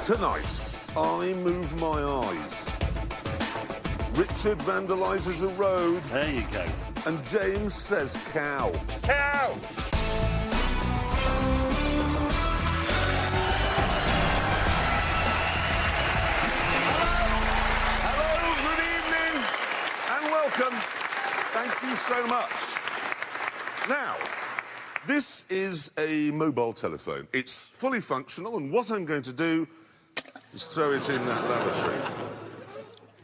Tonight, I move my eyes. Richard vandalises a road. There you go. And James says cow. Cow! Hello, good evening, and welcome. Thank you so much. Now, this is a mobile telephone. It's fully functional, and what I'm going to do is throw it in that lavatory.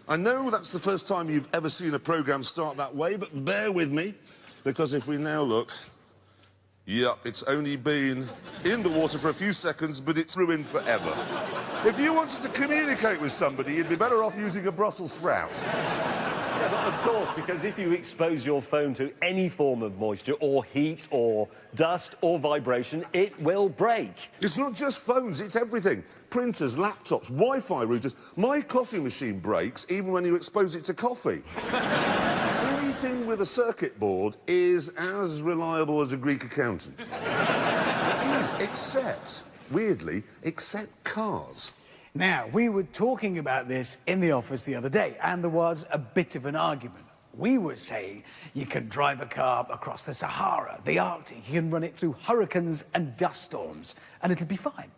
I know that's the first time you've ever seen a programme start that way, but bear with me, because if we now look, yep, it's only been in the water for a few seconds, but it's ruined forever. If you wanted to communicate with somebody, you'd be better off using a Brussels sprout. Yeah, but of course, because if you expose your phone to any form of moisture or heat or dust or vibration, it will break. It's not just phones, it's everything. Printers, laptops, Wi-Fi routers. My coffee machine breaks even when you expose it to coffee. Anything with a circuit board is as reliable as a Greek accountant. It is, except, weirdly, except cars. Now, we were talking about this in the office the other day, and there was a bit of an argument. We were saying you can drive a car across the Sahara, the Arctic, you can run it through hurricanes and dust storms, and it'll be fine.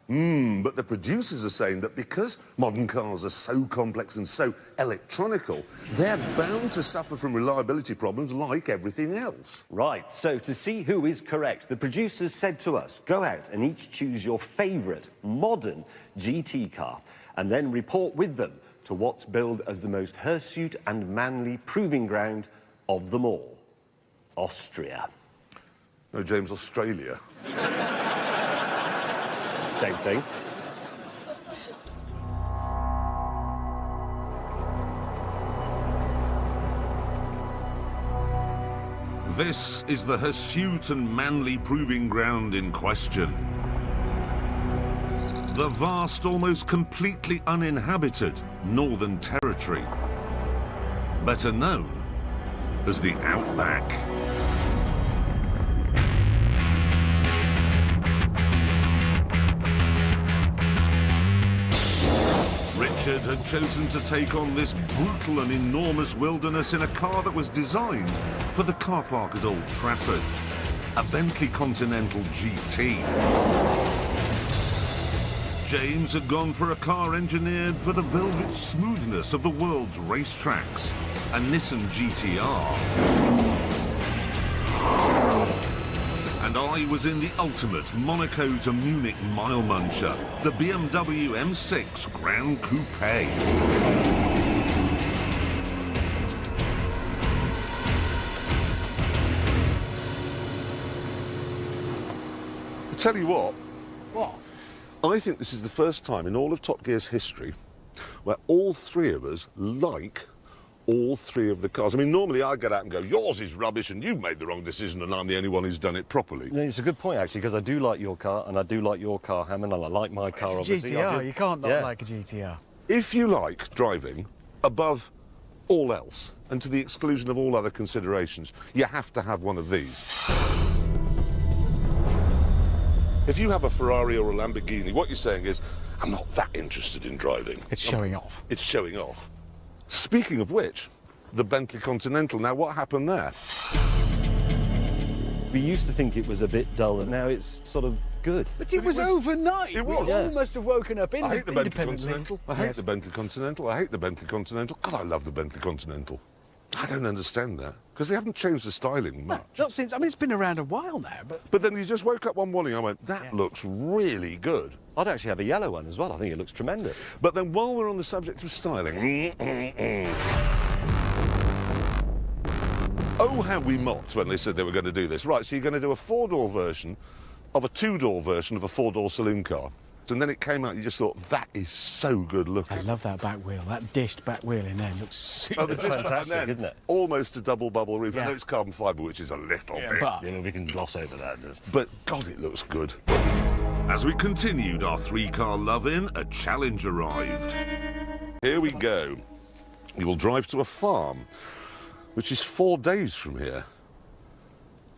But the producers are saying that because modern cars are so complex and so electronical, they're bound to suffer from reliability problems like everything else. Right, so to see who is correct, the producers said to us, go out and each choose your favourite modern GT car and then report with them to what's billed as the most hirsute and manly proving ground of them all. Austria. No, James, Australia. Same thing. This is the hirsute and manly proving ground in question. The vast, almost completely uninhabited Northern Territory, better known as the Outback. Richard had chosen to take on this brutal and enormous wilderness in a car that was designed for the car park at Old Trafford, a Bentley Continental GT. James had gone for a car engineered for the velvet smoothness of the world's racetracks, a Nissan GTR. And I was in the ultimate Monaco to Munich mile muncher, the BMW M6 Grand Coupe. I tell you what. What? I think this is the first time in all of Top Gear's history where all three of us like all three of the cars. I mean, normally I get out and go, yours is rubbish and you've made the wrong decision and I'm the only one who's done it properly. No, it's a good point, actually, because I do like your car and I do like your car, Hammond, and I like my car, It's a obviously. GTR, you can't not like a GTR. If you like driving above all else and to the exclusion of all other considerations, you have to have one of these. If you have a Ferrari or a Lamborghini, what you're saying is, I'm not that interested in driving. It's showing off. It's showing off. Speaking of which, the Bentley Continental. Now, what happened there? We used to think it was a bit dull, and now it's sort of good. But it was overnight. It was. We all must have woken up I hate the Bentley independently. Continental. I hate the Bentley Continental. I hate the Bentley Continental. God, I love the Bentley Continental. I don't understand that, because they haven't changed the styling much. Not since, I mean, it's been around a while now, but... But then you just woke up one morning and I went, that looks really good. I'd actually have a yellow one as well. I think it looks tremendous. But then while we're on the subject of styling... Oh, how we mocked when they said they were going to do this. Right, so you're going to do a four-door version of a two-door version of a four-door saloon car. And then it came out, you just thought, that is so good looking. I love that back wheel. That dished back wheel in there looks super. It's fantastic, isn't it? Almost a double bubble roof. I Yeah. know it's carbon fibre, which is a little bit. But You know, we can gloss over that. But, God, it looks good. As we continued our three-car love-in, a challenge arrived. Here we go. You will drive to a farm, which is 4 days from here.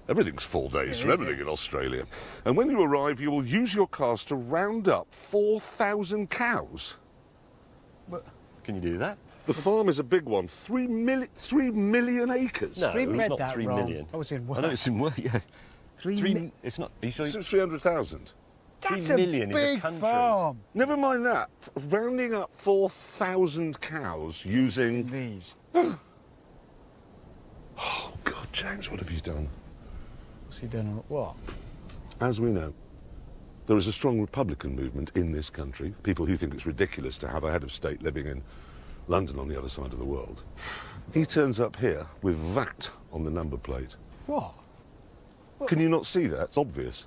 Everything's 4 days for everything in Australia. And when you arrive, you will use your cars to round up 4,000 cows. Can you do that? The farm is a big one, 3 million acres. No, We it's read not that 3 wrong. million. Oh, it's in I know it's in work, yeah. It's not, are you sure? So 300,000. That's 3 million a is a big country. farm. Never mind that. Rounding up 4,000 cows using... These. Oh, God, James, what have you done? What's he done? What? As we know, there is a strong Republican movement in this country, people who think it's ridiculous to have a head of state living in London on the other side of the world. He turns up here with that on the number plate. What? Can you not see that? It's obvious.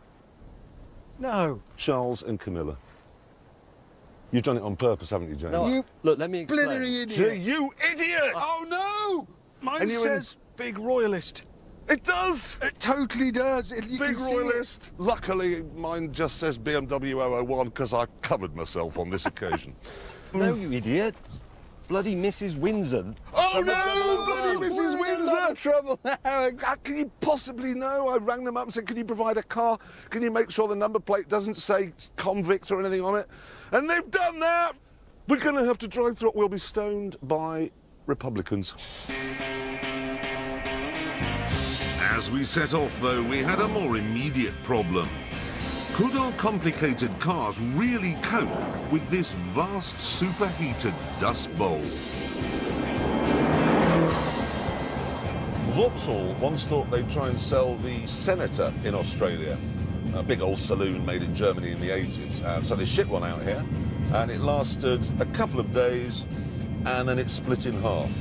No. Charles and Camilla. You've done it on purpose, haven't you, James? No, You look, let me explain. Blithery Gee, idiot. you idiot! Oh no! Mine And you says big royalist. It does! It totally does. You Big can see it. royalist. Luckily, mine just says BMW 001 because I covered myself on this occasion. No, you idiot. Bloody Mrs. Windsor. Oh no, bloody We're Mrs. in a lot Windsor! of trouble now. How can you possibly know? I rang them up and said, can you provide a car? Can you make sure the number plate doesn't say convict or anything on it? And they've done that! We're going to have to drive through it. We'll be stoned by Republicans. As we set off, though, we had a more immediate problem. Could our complicated cars really cope with this vast superheated dust bowl? Vauxhall once thought they'd try and sell the Senator in Australia, a big old saloon made in Germany in the 80s. And so they shipped one out here, and it lasted a couple of days, and then it split in half.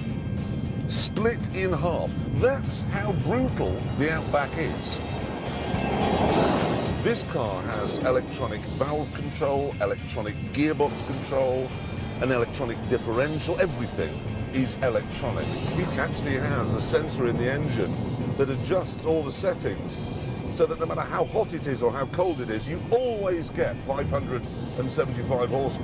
Split in half. That's how brutal the Outback is. This car has electronic valve control, electronic gearbox control, an electronic differential. Everything is electronic. It actually has a sensor in the engine that adjusts all the settings so that no matter how hot it is or how cold it is, you always get 575 horsepower.